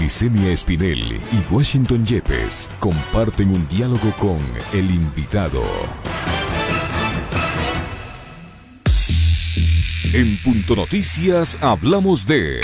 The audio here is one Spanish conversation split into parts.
Licenia Espinel y Washington Yepes comparten un diálogo con el invitado. En Punto Noticias hablamos de...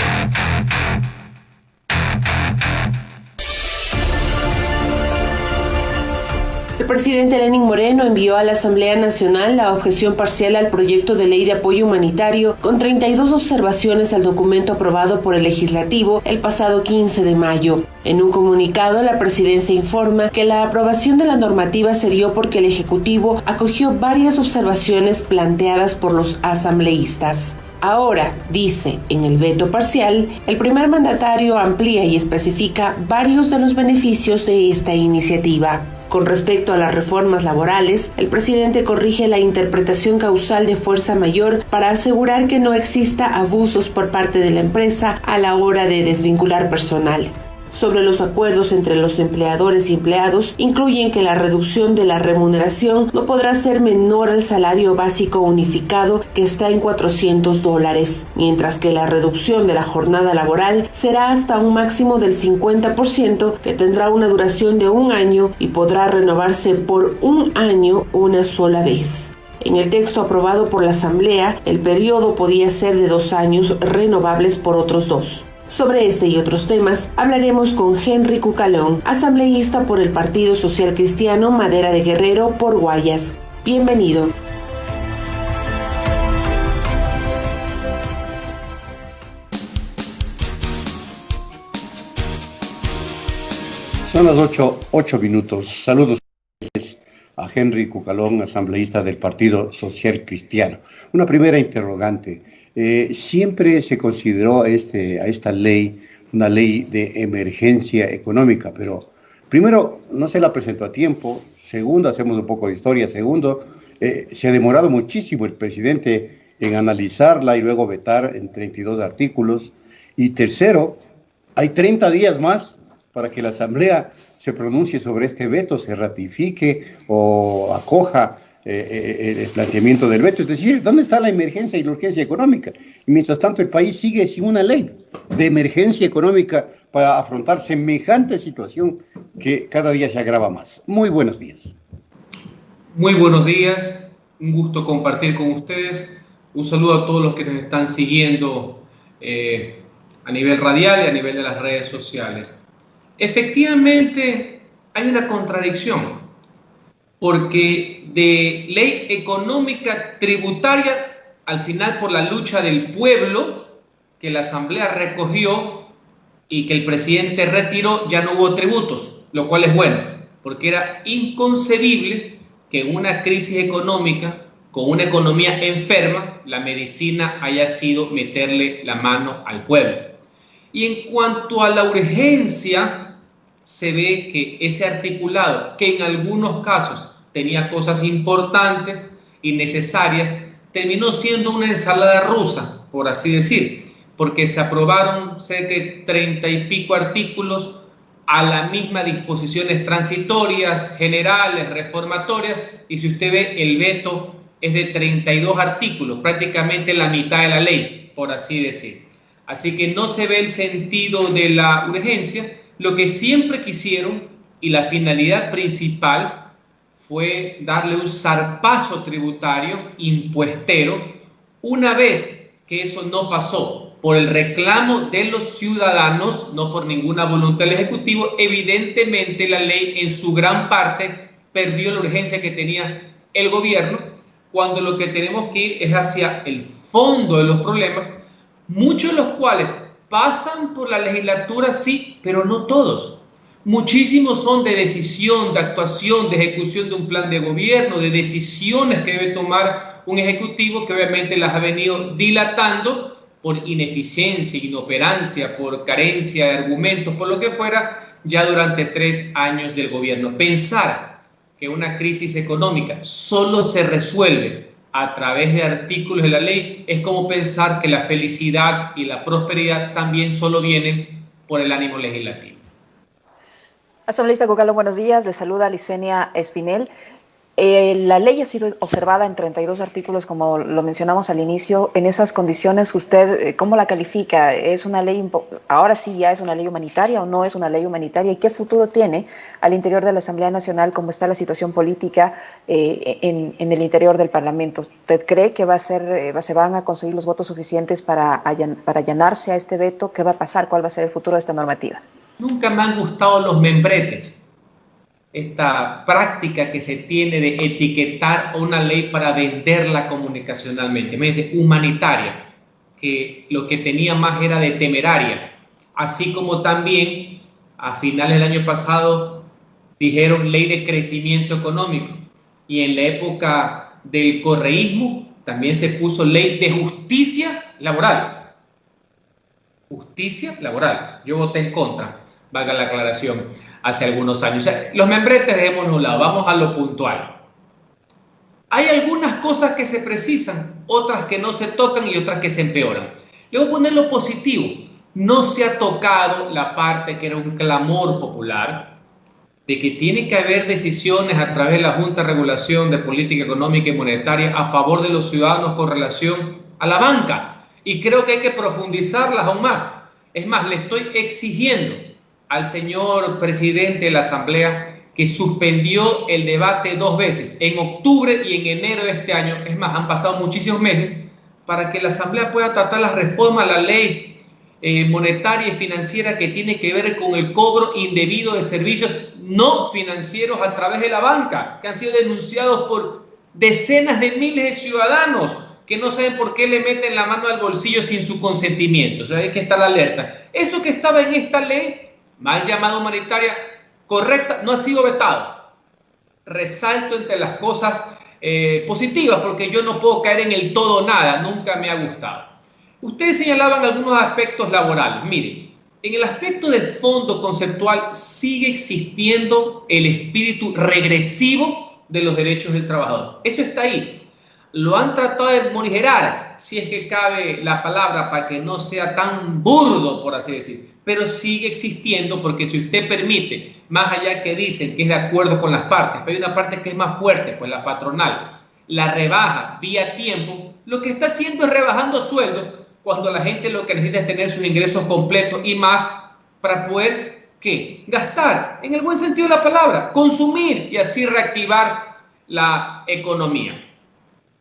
El presidente Lenín Moreno envió a la Asamblea Nacional la objeción parcial al proyecto de ley de apoyo humanitario con 32 observaciones al documento aprobado por el Legislativo el pasado 15 de mayo. En un comunicado, la presidencia informa que la aprobación de la normativa se dio porque el Ejecutivo acogió varias observaciones planteadas por los asambleístas. Ahora, dice, en el veto parcial, el primer mandatario amplía y especifica varios de los beneficios de esta iniciativa. Con respecto a las reformas laborales, el presidente corrige la interpretación causal de fuerza mayor para asegurar que no exista abusos por parte de la empresa a la hora de desvincular personal. Sobre los acuerdos entre los empleadores y empleados, incluyen que la reducción de la remuneración no podrá ser menor al salario básico unificado, que está en $400, mientras que la reducción de la jornada laboral será hasta un máximo del 50%, que tendrá una duración de 1 año y podrá renovarse por 1 año una sola vez. En el texto aprobado por la Asamblea, el periodo podía ser de 2 años renovables por otros 2. Sobre este y otros temas hablaremos con Henry Cucalón, asambleísta por el Partido Social Cristiano Madera de Guerrero por Guayas. Bienvenido. Son las 8 minutos. Saludos a Henry Cucalón, asambleísta del Partido Social Cristiano. Una primera interrogante. Siempre se consideró a esta ley una ley de emergencia económica, pero primero, no se la presentó a tiempo. Segundo, hacemos un poco de historia. Segundo, se ha demorado muchísimo el presidente en analizarla y luego vetar en 32 artículos. Y tercero, hay 30 días más para que la Asamblea se pronuncie sobre este veto, se ratifique o acoja el planteamiento del veto. Es decir, ¿dónde está la emergencia y la urgencia económica? Y mientras tanto el país sigue sin una ley de emergencia económica para afrontar semejante situación que cada día se agrava más. Muy buenos días. Muy buenos días, un gusto compartir con ustedes. Un saludo a todos los que nos están siguiendo a nivel radial y a nivel de las redes sociales. Efectivamente, hay una contradicción, porque de ley económica tributaria, al final por la lucha del pueblo, que la Asamblea recogió y que el presidente retiró, ya no hubo tributos, lo cual es bueno, porque era inconcebible que en una crisis económica, con una economía enferma, la medicina haya sido meterle la mano al pueblo. Y en cuanto a la urgencia, se ve que ese articulado, que en algunos casos tenía cosas importantes y necesarias, terminó siendo una ensalada rusa, por así decir, porque se aprobaron cerca de 30 y pico artículos a la misma disposiciones transitorias, generales, reformatorias, y si usted ve, el veto es de 32 artículos, prácticamente la mitad de la ley, por así decir. Así que no se ve el sentido de la urgencia. Lo que siempre quisieron y la finalidad principal fue darle un zarpazo tributario, impuestero. Una vez que eso no pasó por el reclamo de los ciudadanos, no por ninguna voluntad del Ejecutivo, evidentemente la ley en su gran parte perdió la urgencia que tenía el gobierno, cuando lo que tenemos que ir es hacia el fondo de los problemas, muchos de los cuales pasan por la legislatura, sí, pero no todos. Muchísimos son de decisión, de actuación, de ejecución de un plan de gobierno, de decisiones que debe tomar un ejecutivo que obviamente las ha venido dilatando por ineficiencia, inoperancia, por carencia de argumentos, por lo que fuera, ya durante 3 años del gobierno. Pensar que una crisis económica solo se resuelve a través de artículos de la ley es como pensar que la felicidad y la prosperidad también solo vienen por el ánimo legislativo. Asambleísta Cucalón, buenos días. Le saluda Licenia Espinel. La ley ha sido observada en 32 artículos, como lo mencionamos al inicio. En esas condiciones, ¿usted cómo la califica? ¿Es una ley, ahora sí ya es una ley humanitaria o no es una ley humanitaria? ¿Y qué futuro tiene al interior de la Asamblea Nacional? ¿Cómo está la situación política en el interior del Parlamento? ¿Usted cree que se van a conseguir los votos suficientes para allanarse a este veto? ¿Qué va a pasar? ¿Cuál va a ser el futuro de esta normativa? Nunca me han gustado los membretes. Esta práctica que se tiene de etiquetar una ley para venderla comunicacionalmente, me dice humanitaria, que lo que tenía más era de temeraria, así como también a finales del año pasado dijeron ley de crecimiento económico, y en la época del correísmo también se puso ley de justicia laboral. Justicia laboral, yo voté en contra, valga la aclaración, hace algunos años. O sea, los membretes dejémoslo a un lado, vamos a lo puntual. Hay algunas cosas que se precisan, otras que no se tocan y otras que se empeoran. Le voy a poner lo positivo. No se ha tocado la parte que era un clamor popular de que tiene que haber decisiones a través de la Junta de Regulación de Política Económica y Monetaria a favor de los ciudadanos con relación a la banca. Y creo que hay que profundizarlas aún más. Es más, le estoy exigiendo al señor presidente de la Asamblea que suspendió el debate 2 veces, en octubre y en enero de este año. Es más, han pasado muchísimos meses para que la Asamblea pueda tratar la reforma a la ley monetaria y financiera que tiene que ver con el cobro indebido de servicios no financieros a través de la banca, que han sido denunciados por decenas de miles de ciudadanos que no saben por qué le meten la mano al bolsillo sin su consentimiento. O sea, hay que estar alerta. Eso que estaba en esta ley, mal llamada humanitaria, correcta, no ha sido vetado. Resalto entre las cosas positivas, porque yo no puedo caer en el todo o nada, nunca me ha gustado. Ustedes señalaban algunos aspectos laborales. Miren, en el aspecto de fondo conceptual sigue existiendo el espíritu regresivo de los derechos del trabajador. Eso está ahí. Lo han tratado de morigerar, si es que cabe la palabra, para que no sea tan burdo, por así decir. Pero sigue existiendo, porque si usted permite, más allá que dicen que es de acuerdo con las partes, pero hay una parte que es más fuerte, pues la patronal, la rebaja vía tiempo, lo que está haciendo es rebajando sueldos cuando la gente lo que necesita es tener sus ingresos completos y más para poder, ¿qué? Gastar, en el buen sentido de la palabra, consumir y así reactivar la economía.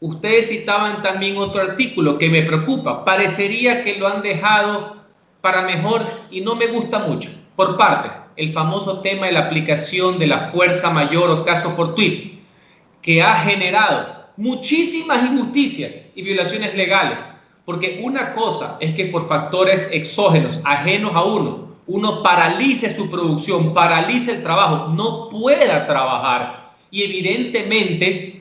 Ustedes citaban también otro artículo que me preocupa. Parecería que lo han dejado para mejor y no me gusta mucho. Por partes, el famoso tema de la aplicación de la fuerza mayor o caso fortuito, que ha generado muchísimas injusticias y violaciones legales. Porque una cosa es que por factores exógenos, ajenos a uno paralice su producción, paralice el trabajo, no pueda trabajar y evidentemente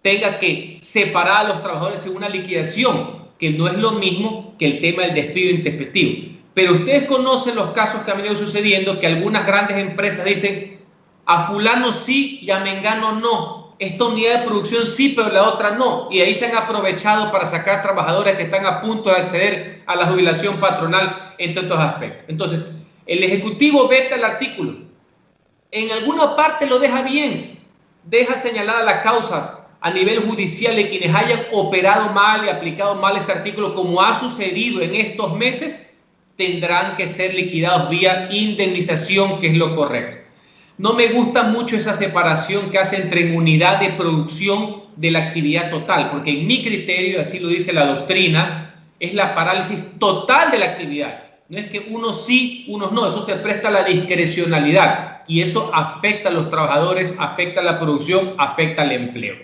tenga que separar a los trabajadores en una liquidación, que no es lo mismo que el tema del despido intempestivo. Pero ustedes conocen los casos que han venido sucediendo, que algunas grandes empresas dicen, a fulano sí y a mengano no. Esta unidad de producción sí, pero la otra no. Y ahí se han aprovechado para sacar trabajadores que están a punto de acceder a la jubilación patronal, entre otros aspectos. Entonces, el Ejecutivo veta el artículo. En alguna parte lo deja bien, deja señalada la causa a nivel judicial de quienes hayan operado mal y aplicado mal este artículo, como ha sucedido en estos meses, tendrán que ser liquidados vía indemnización, que es lo correcto. No me gusta mucho esa separación que hace entre unidad de producción de la actividad total, porque en mi criterio, así lo dice la doctrina, es la parálisis total de la actividad. No es que unos sí, unos no, eso se presta a la discrecionalidad y eso afecta a los trabajadores, afecta a la producción, afecta al empleo.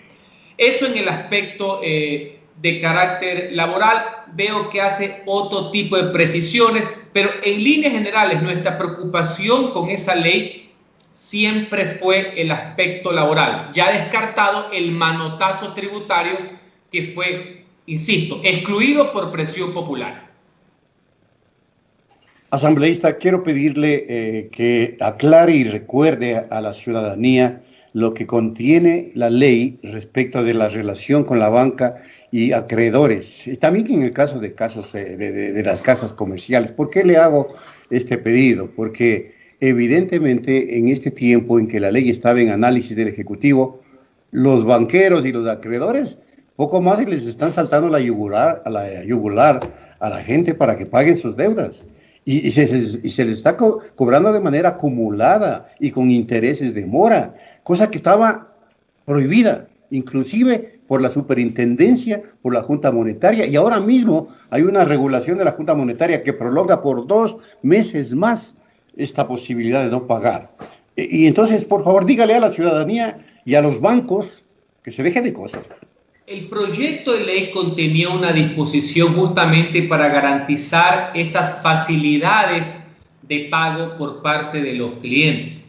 Eso en el aspecto de carácter laboral, veo que hace otro tipo de precisiones, pero en líneas generales nuestra preocupación con esa ley siempre fue el aspecto laboral, ya descartado el manotazo tributario que fue, insisto, excluido por presión popular. Asambleísta, quiero pedirle que aclare y recuerde a la ciudadanía lo que contiene la ley respecto de la relación con la banca y acreedores, y también en el caso de las casas comerciales. ¿Por qué le hago este pedido? Porque evidentemente en este tiempo en que la ley estaba en análisis del Ejecutivo, los banqueros y los acreedores, poco más y les están saltando la yugular a la gente para que paguen sus deudas. Y se les está cobrando de manera acumulada y con intereses de mora, cosa que estaba prohibida, inclusive por la superintendencia, por la Junta Monetaria, y ahora mismo hay una regulación de la Junta Monetaria que prolonga por 2 meses más esta posibilidad de no pagar. Y entonces, por favor, dígale a la ciudadanía y a los bancos que se dejen de cosas. El proyecto de ley contenía una disposición justamente para garantizar esas facilidades de pago por parte de los clientes,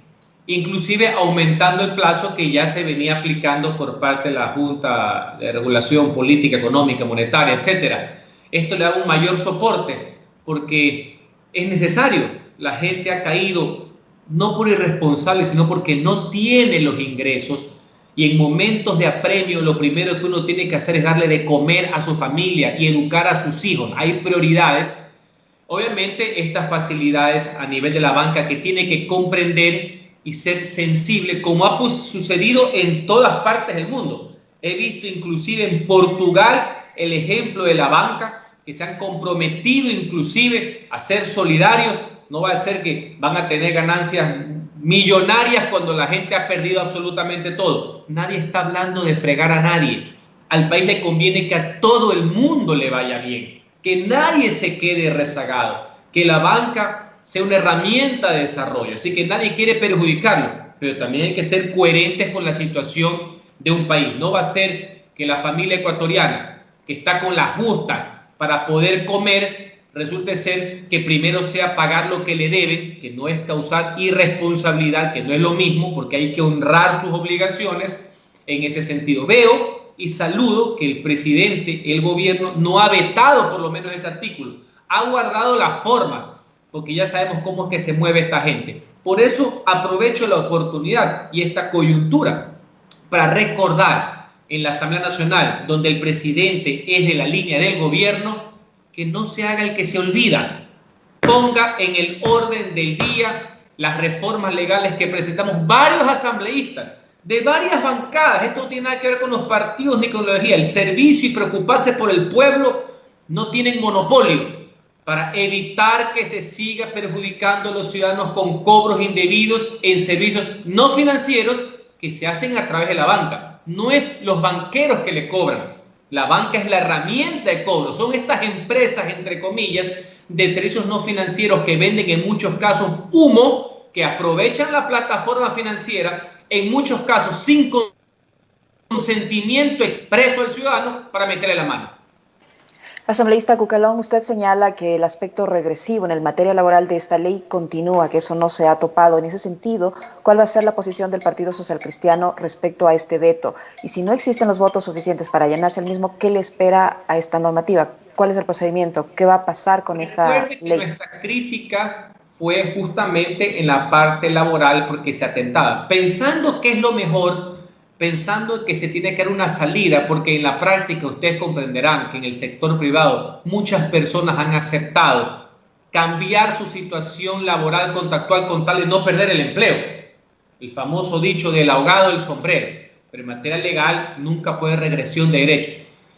inclusive aumentando el plazo que ya se venía aplicando por parte de la Junta de Regulación Política, Económica, Monetaria, etcétera. Esto le da un mayor soporte porque es necesario. La gente ha caído no por irresponsable, sino porque no tiene los ingresos. Y en momentos de apremio, lo primero que uno tiene que hacer es darle de comer a su familia y educar a sus hijos. Hay prioridades. Obviamente, estas facilidades a nivel de la banca que tiene que comprender y ser sensible, como ha sucedido en todas partes del mundo. He visto inclusive en Portugal el ejemplo de la banca, que se han comprometido inclusive a ser solidarios. No va a ser que van a tener ganancias millonarias cuando la gente ha perdido absolutamente todo. Nadie está hablando de fregar a nadie. Al país le conviene que a todo el mundo le vaya bien, que nadie se quede rezagado, que la banca sea una herramienta de desarrollo. Así que nadie quiere perjudicarlo, pero también hay que ser coherentes con la situación de un país. No va a ser que la familia ecuatoriana, que está con las justas para poder comer, resulte ser que primero sea pagar lo que le deben, que no es causar irresponsabilidad, que no es lo mismo, porque hay que honrar sus obligaciones en ese sentido. Veo y saludo que el presidente, el gobierno, no ha vetado por lo menos ese artículo, ha guardado las formas, porque ya sabemos cómo es que se mueve esta gente. Por eso aprovecho la oportunidad y esta coyuntura para recordar en la Asamblea Nacional, donde el presidente es de la línea del gobierno, que no se haga el que se olvida. Ponga en el orden del día las reformas legales que presentamos varios asambleístas de varias bancadas. Esto no tiene nada que ver con los partidos ni con la ideología. El servicio y preocuparse por el pueblo no tienen monopolio para evitar que se siga perjudicando a los ciudadanos con cobros indebidos en servicios no financieros que se hacen a través de la banca. No es los banqueros que le cobran. La banca es la herramienta de cobro. Son estas empresas, entre comillas, de servicios no financieros que venden en muchos casos humo, que aprovechan la plataforma financiera, en muchos casos sin consentimiento expreso del ciudadano, para meterle la mano. Asambleísta Cucalón, usted señala que el aspecto regresivo en el materia laboral de esta ley continúa, que eso no se ha topado. En ese sentido, ¿cuál va a ser la posición del Partido Social Cristiano respecto a este veto? Y si no existen los votos suficientes para llenarse el mismo, ¿qué le espera a esta normativa? ¿Cuál es el procedimiento? ¿Qué va a pasar con esta ley? Nuestra crítica fue justamente en la parte laboral porque se atentaba, pensando que es lo mejor, pensando que se tiene que dar una salida, porque en la práctica ustedes comprenderán que en el sector privado muchas personas han aceptado cambiar su situación laboral contractual con tal de no perder el empleo. El famoso dicho del ahogado del sombrero, pero en materia legal nunca puede regresión de derechos.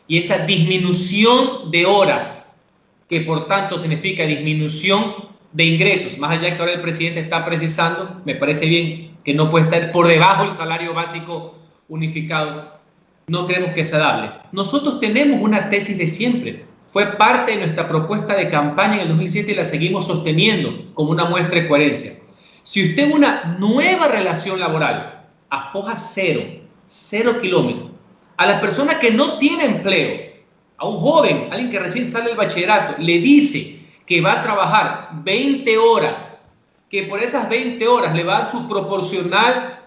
Y esa disminución de horas, que por tanto significa disminución de ingresos, más allá que ahora el presidente está precisando, me parece bien que no puede estar por debajo del salario básico unificado, no creemos que sea dable. Nosotros tenemos una tesis de siempre, fue parte de nuestra propuesta de campaña en el 2007 y la seguimos sosteniendo como una muestra de coherencia. Si usted una nueva relación laboral afoja 0 kilómetros, a la persona que no tiene empleo, a un joven, alguien que recién sale del bachillerato, le dice que va a trabajar 20 horas, que por esas 20 horas le va a dar su proporcional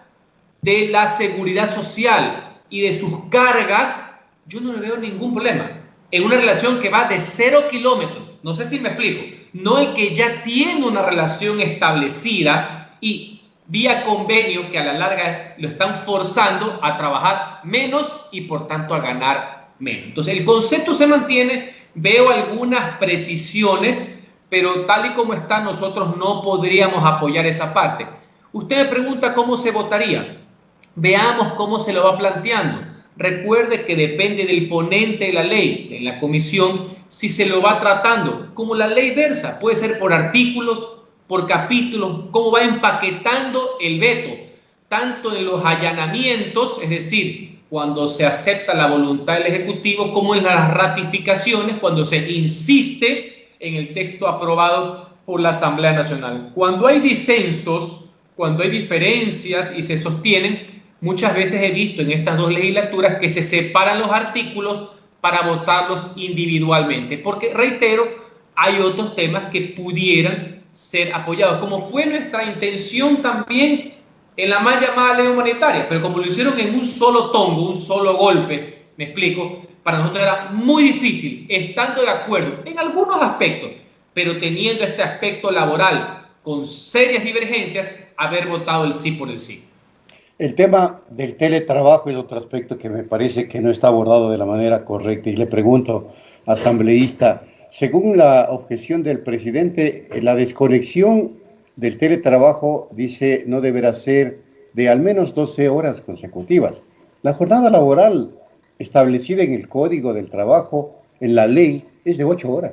de la seguridad social y de sus cargas, yo no le veo ningún problema. En una relación que va de 0 kilómetros, no sé si me explico, no el que ya tiene una relación establecida y vía convenio que a la larga lo están forzando a trabajar menos y por tanto a ganar menos. Entonces el concepto se mantiene, veo algunas precisiones, pero tal y como está nosotros no podríamos apoyar esa parte. Usted me pregunta cómo se votaría. Veamos cómo se lo va planteando. Recuerde que depende del ponente de la ley, en la comisión, si se lo va tratando, como la ley versa, puede ser por artículos, por capítulos, cómo va empaquetando el veto, tanto en los allanamientos, es decir, cuando se acepta la voluntad del Ejecutivo, como en las ratificaciones, cuando se insiste en el texto aprobado por la Asamblea Nacional. Cuando hay disensos, cuando hay diferencias y se sostienen, muchas veces he visto en estas dos legislaturas que se separan los artículos para votarlos individualmente, porque, reitero, hay otros temas que pudieran ser apoyados, como fue nuestra intención también en la mal llamada ley humanitaria, pero como lo hicieron en un solo tongo, un solo golpe, me explico, para nosotros era muy difícil, estando de acuerdo en algunos aspectos, pero teniendo este aspecto laboral con serias divergencias, haber votado el sí por el sí. El tema del teletrabajo es otro aspecto que me parece que no está abordado de la manera correcta. Y le pregunto, asambleísta, según la objeción del presidente, la desconexión del teletrabajo, dice, no deberá ser de al menos 12 horas consecutivas. La jornada laboral establecida en el Código del Trabajo, en la ley, es de 8 horas.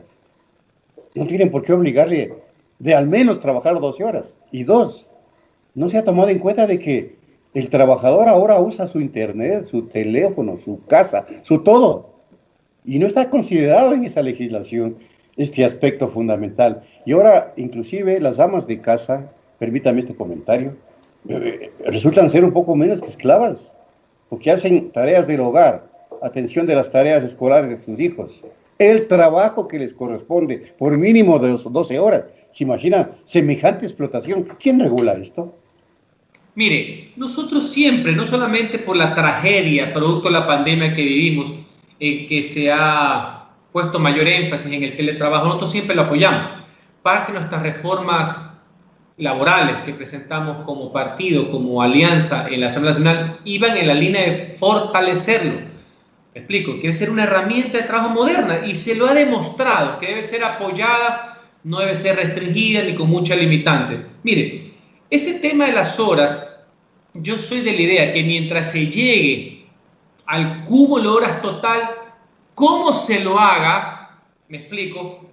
No tienen por qué obligarle de al menos trabajar 12 horas. Y dos, no se ha tomado en cuenta de que el trabajador ahora usa su internet, su teléfono, su casa, su todo. Y no está considerado en esa legislación este aspecto fundamental. Y ahora, inclusive, las amas de casa, permítame este comentario, resultan ser un poco menos que esclavas, porque hacen tareas del hogar, atención de las tareas escolares de sus hijos, el trabajo que les corresponde por mínimo de 12 horas. ¿Se imagina semejante explotación? ¿Quién regula esto? Mire, nosotros siempre, no solamente por la tragedia producto de la pandemia que vivimos, en que se ha puesto mayor énfasis en el teletrabajo, nosotros siempre lo apoyamos. Parte de nuestras reformas laborales que presentamos como partido, como alianza en la Asamblea Nacional, iban en la línea de fortalecerlo. Me explico, que debe ser una herramienta de trabajo moderna y se lo ha demostrado, que debe ser apoyada, no debe ser restringida ni con mucha limitante. Mire, ese tema de las horas, yo soy de la idea que mientras se llegue al cúmulo de horas total, cómo se lo haga, me explico,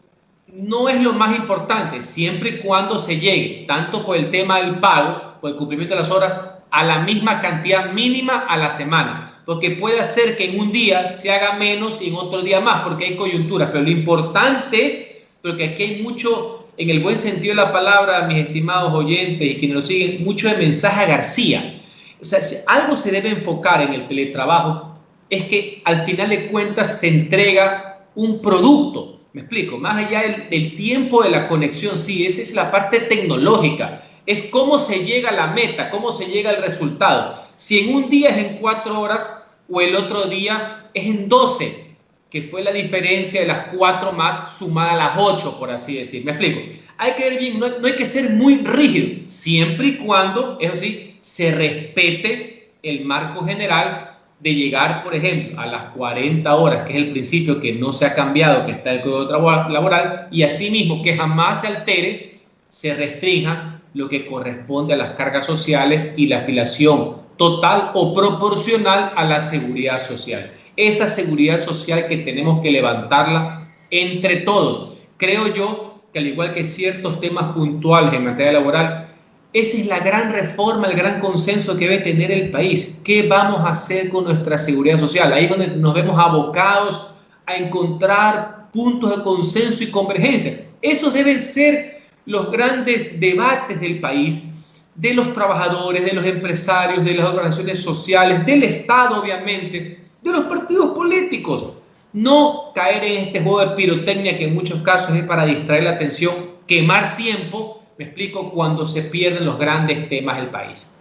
no es lo más importante, siempre y cuando se llegue, tanto por el tema del pago, por el cumplimiento de las horas, a la misma cantidad mínima a la semana, porque puede hacer que en un día se haga menos y en otro día más, porque hay coyunturas, pero lo importante, porque aquí hay mucho, en el buen sentido de la palabra, mis estimados oyentes y quienes lo siguen, mucho de mensaje a García. O sea, si algo se debe enfocar en el teletrabajo, es que al final de cuentas se entrega un producto. Me explico, más allá del tiempo de la conexión, sí, esa es la parte tecnológica. Es cómo se llega a la meta, cómo se llega al resultado. Si en un día es en 4 horas o el otro día es en 12, que fue la diferencia de las 4 más sumada a las 8, por así decir. ¿Me explico? Hay que ver bien, no hay que ser muy rígido, siempre y cuando, eso sí, se respete el marco general de llegar, por ejemplo, a las 40 horas, que es el principio que no se ha cambiado, que está el Código Laboral, y asimismo que jamás se altere, se restrinja lo que corresponde a las cargas sociales y la afiliación total o proporcional a la seguridad social. Esa seguridad social que tenemos que levantarla entre todos. Creo yo que al igual que ciertos temas puntuales en materia laboral, esa es la gran reforma, el gran consenso que debe tener el país. ¿Qué vamos a hacer con nuestra seguridad social? Ahí es donde nos vemos abocados a encontrar puntos de consenso y convergencia. Esos deben ser los grandes debates del país, de los trabajadores, de los empresarios, de las organizaciones sociales, del Estado, obviamente, de los partidos políticos. No caer en este juego de pirotecnia que en muchos casos es para distraer la atención, quemar tiempo, me explico, cuando se pierden los grandes temas del país.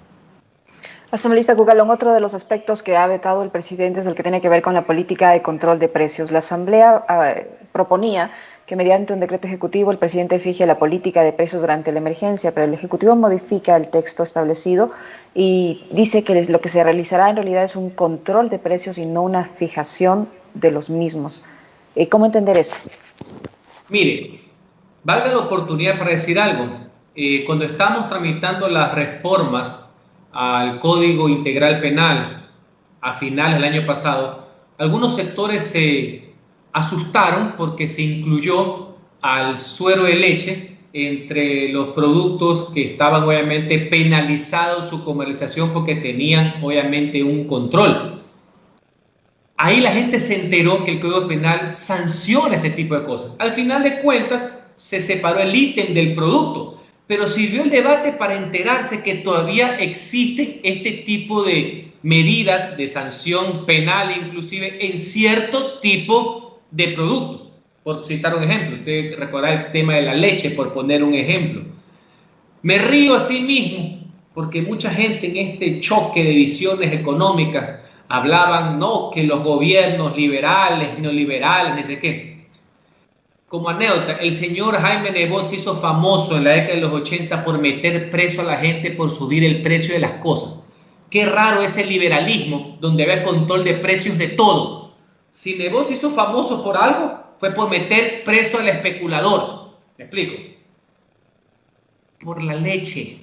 Asambleísta Cucalón, otro de los aspectos que ha vetado el presidente es el que tiene que ver con la política de control de precios. La Asamblea proponía que mediante un decreto ejecutivo el presidente fije la política de precios durante la emergencia, pero el Ejecutivo modifica el texto establecido y dice que lo que se realizará en realidad es un control de precios y no una fijación de los mismos. ¿Cómo entender eso? Mire, valga la oportunidad para decir algo. Cuando estamos tramitando las reformas al Código Integral Penal a finales del año pasado, algunos sectores se asustaron porque se incluyó al suero de leche entre los productos que estaban obviamente penalizados su comercialización porque tenían obviamente un control. Ahí la gente se enteró que el Código Penal sanciona este tipo de cosas. Al final de cuentas se separó el ítem del producto, pero sirvió el debate para enterarse que todavía existe este tipo de medidas de sanción penal inclusive en cierto tipo de productos. Por citar un ejemplo, usted recordará el tema de la leche, por poner un ejemplo. Me río a sí mismo porque mucha gente en este choque de visiones económicas hablaban, no, que los gobiernos liberales, neoliberales, no sé qué. Como anécdota, el señor Jaime Nebot se hizo famoso en la década de los 80 por meter preso a la gente por subir el precio de las cosas. Qué raro ese liberalismo donde había control de precios de todo. Si Nebot se hizo famoso por algo, fue por meter preso al especulador. ¿Me explico? Por la leche,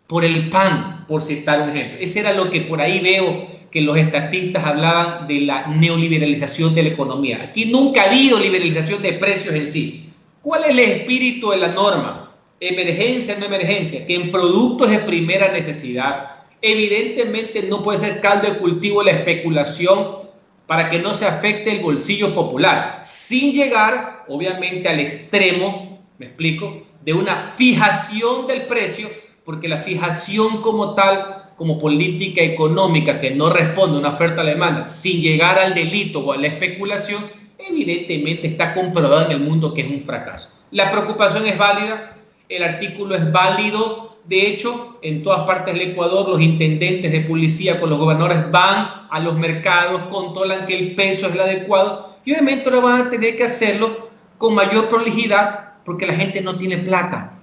por el pan, por citar un ejemplo. Ese era lo que por ahí veo que los estatistas hablaban de la neoliberalización de la economía. Aquí nunca ha habido liberalización de precios en sí. ¿Cuál es el espíritu de la norma? Emergencia, no emergencia, que en productos de primera necesidad, evidentemente no puede ser caldo de cultivo la especulación para que no se afecte el bolsillo popular, sin llegar, obviamente, al extremo, me explico, de una fijación del precio, porque la fijación como tal, como política económica que no responde a una oferta a la demanda, sin llegar al delito o a la especulación, evidentemente está comprobado en el mundo que es un fracaso. La preocupación es válida, el artículo es válido. De hecho, en todas partes del Ecuador, los intendentes de policía con los gobernadores van a los mercados, controlan que el peso es el adecuado y obviamente ahora van a tener que hacerlo con mayor prolijidad porque la gente no tiene plata,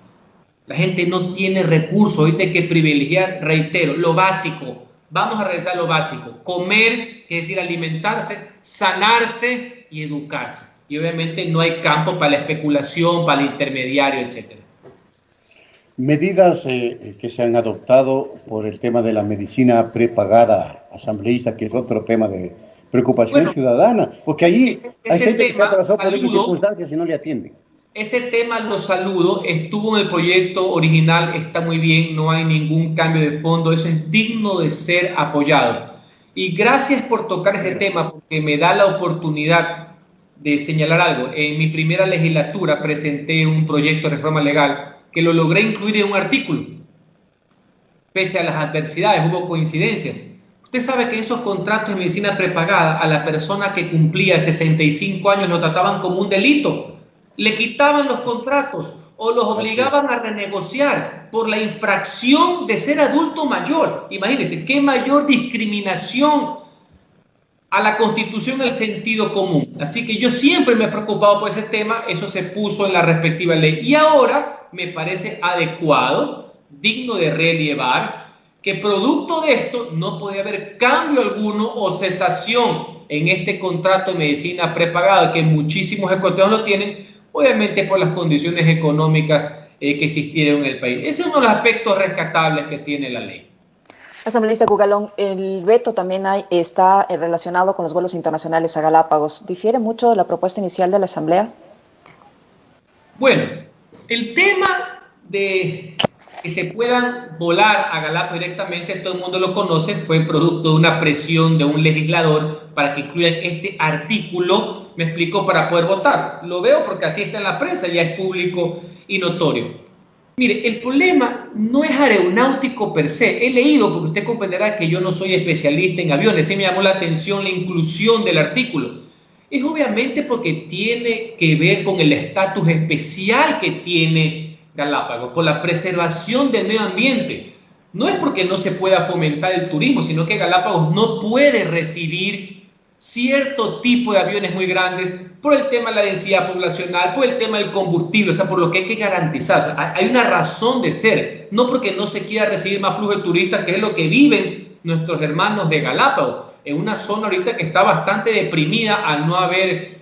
la gente no tiene recursos. Ahorita hay que privilegiar, reitero, lo básico. Vamos a regresar a lo básico: comer, es decir, alimentarse, sanarse y educarse. Y obviamente no hay campo para la especulación, para el intermediario, etcétera. Medidas que se han adoptado por el tema de la medicina prepagada asambleísta, que es otro tema de preocupación ciudadana, porque ahí hay gente que se atrasó por esas circunstancias y no le atienden. Ese tema lo saludo, estuvo en el proyecto original, está muy bien, no hay ningún cambio de fondo, eso es digno de ser apoyado. Y gracias por tocar ese tema, porque me da la oportunidad de señalar algo. En mi primera legislatura presenté un proyecto de reforma legal que lo logré incluir en un artículo. Pese a las adversidades, hubo coincidencias. Usted sabe que en esos contratos de medicina prepagada, a la persona que cumplía 65 años lo trataban como un delito. Le quitaban los contratos o los obligaban a renegociar por la infracción de ser adulto mayor. Imagínense, qué mayor discriminación a la Constitución, el sentido común. Así que yo siempre me he preocupado por ese tema, eso se puso en la respectiva ley. Y ahora me parece adecuado, digno de relevar, que producto de esto no puede haber cambio alguno o cesación en este contrato de medicina prepagada, que muchísimos ecuatorianos lo tienen, obviamente por las condiciones económicas que existieron en el país. Ese es uno de los aspectos rescatables que tiene la ley. Asambleísta Cucalón, el veto también está relacionado con los vuelos internacionales a Galápagos. ¿Difiere mucho de la propuesta inicial de la Asamblea? Bueno, el tema de que se puedan volar a Galápagos directamente, todo el mundo lo conoce, fue producto de una presión de un legislador para que incluyan este artículo, me explicó, para poder votar. Lo veo porque así está en la prensa, ya es público y notorio. Mire, el problema no es aeronáutico per se. He leído, porque usted comprenderá que yo no soy especialista en aviones, sí me llamó la atención la inclusión del artículo. Es obviamente porque tiene que ver con el estatus especial que tiene Galápagos, por la preservación del medio ambiente. No es porque no se pueda fomentar el turismo, sino que Galápagos no puede recibir cierto tipo de aviones muy grandes por el tema de la densidad poblacional, por el tema del combustible, o sea, por lo que hay que garantizar. O sea, hay una razón de ser, no porque no se quiera recibir más flujo de turistas, que es lo que viven nuestros hermanos de Galápagos, en una zona ahorita que está bastante deprimida al no haber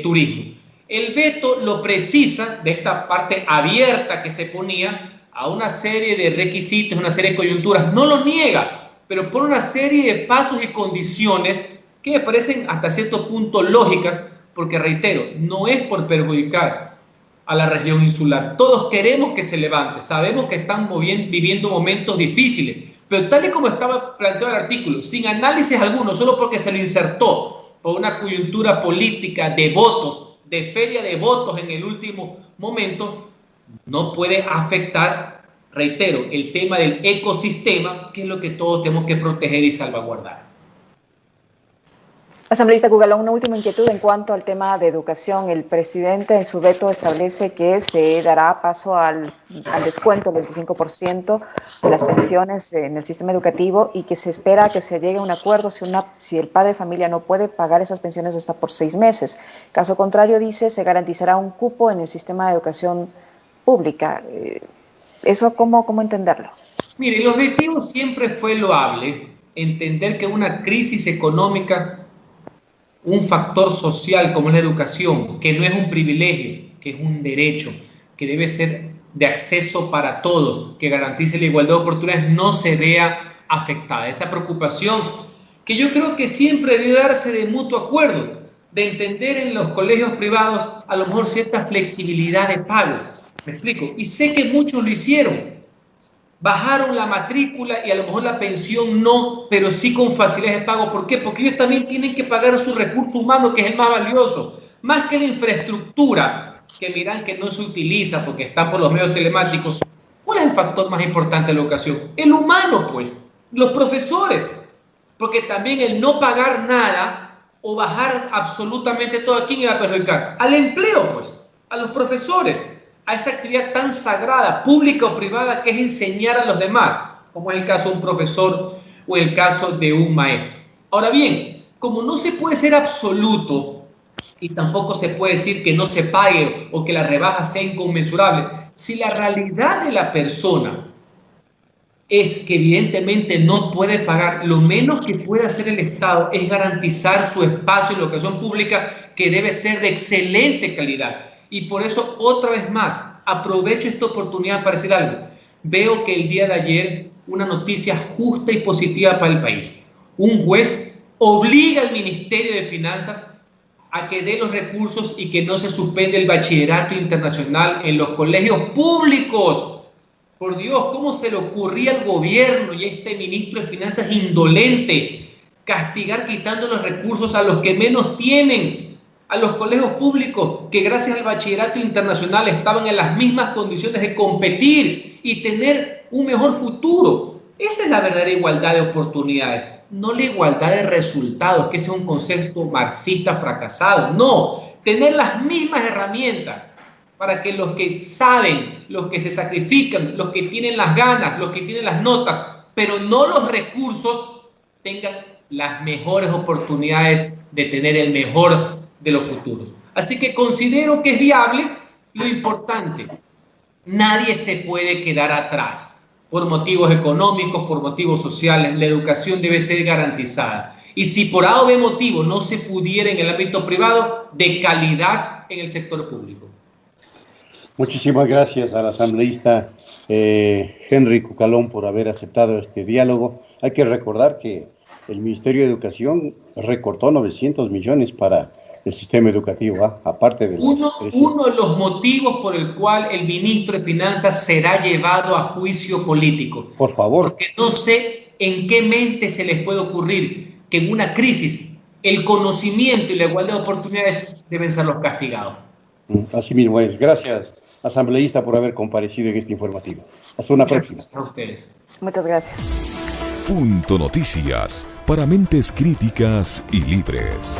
turismo. El veto lo precisa de esta parte abierta que se ponía a una serie de requisitos, una serie de coyunturas, no lo niega, pero por una serie de pasos y condiciones que me parecen hasta cierto punto lógicas, porque reitero, no es por perjudicar a la región insular. Todos queremos que se levante, sabemos que están viviendo momentos difíciles, pero tal y como estaba planteado el artículo, sin análisis alguno, solo porque se lo insertó por una coyuntura política de votos, de feria de votos en el último momento, no puede afectar, reitero, el tema del ecosistema, que es lo que todos tenemos que proteger y salvaguardar. Asambleísta Cucalón, una última inquietud en cuanto al tema de educación. El presidente en su veto establece que se dará paso al descuento del 25% de las pensiones en el sistema educativo y que se espera que se llegue a un acuerdo si el padre de familia no puede pagar esas pensiones hasta por 6 meses. Caso contrario, dice, se garantizará un cupo en el sistema de educación pública. ¿Eso cómo entenderlo? Mire, el objetivo siempre fue loable, entender que una crisis económica, un factor social como es la educación, que no es un privilegio, que es un derecho, que debe ser de acceso para todos, que garantice la igualdad de oportunidades, no se vea afectada. Esa preocupación que yo creo que siempre debe darse de mutuo acuerdo, de entender en los colegios privados a lo mejor cierta flexibilidad de pago. ¿Me explico? Y sé que muchos lo hicieron. Bajaron la matrícula y a lo mejor la pensión no, pero sí con facilidades de pago. ¿Por qué? Porque ellos también tienen que pagar su recurso humano, que es el más valioso. Más que la infraestructura, que miran que no se utiliza porque están por los medios telemáticos. ¿Cuál es el factor más importante de la educación? El humano, pues. Los profesores. Porque también el no pagar nada o bajar absolutamente todo, ¿a quién iba a perjudicar? Al empleo, pues. A los profesores. A esa actividad tan sagrada, pública o privada, que es enseñar a los demás, como es el caso de un profesor o el caso de un maestro. Ahora bien, como no se puede ser absoluto y tampoco se puede decir que no se pague o que la rebaja sea inconmensurable, si la realidad de la persona es que evidentemente no puede pagar, lo menos que puede hacer el Estado es garantizar su espacio en la educación pública, que debe ser de excelente calidad. Y por eso, otra vez más, aprovecho esta oportunidad para decir algo. Veo que el día de ayer una noticia justa y positiva para el país. Un juez obliga al Ministerio de Finanzas a que dé los recursos y que no se suspende el bachillerato internacional en los colegios públicos. Por Dios, ¿cómo se le ocurría al gobierno y a este ministro de Finanzas indolente castigar quitando los recursos a los que menos tienen? A los colegios públicos que gracias al bachillerato internacional estaban en las mismas condiciones de competir y tener un mejor futuro. Esa es la verdadera igualdad de oportunidades, no la igualdad de resultados, que ese es un concepto marxista fracasado. No, tener las mismas herramientas para que los que saben, los que se sacrifican, los que tienen las ganas, los que tienen las notas, pero no los recursos, tengan las mejores oportunidades de tener el mejor de los futuros. Así que considero que es viable. Lo importante, nadie se puede quedar atrás por motivos económicos, por motivos sociales. La educación debe ser garantizada. Y si por A o B motivo no se pudiera en el ámbito privado, de calidad en el sector público. Muchísimas gracias al asambleísta Henry Cucalón por haber aceptado este diálogo. Hay que recordar que el Ministerio de Educación recortó 900 millones para el sistema educativo, aparte de uno de los motivos por el cual el ministro de Finanzas será llevado a juicio político. Por favor. Porque no sé en qué mente se les puede ocurrir que en una crisis el conocimiento y la igualdad de oportunidades deben ser los castigados. Así mismo es. Gracias, asambleísta, por haber comparecido en este informativo. Hasta una próxima. Gracias a ustedes. Muchas gracias. Punto Noticias, para mentes críticas y libres.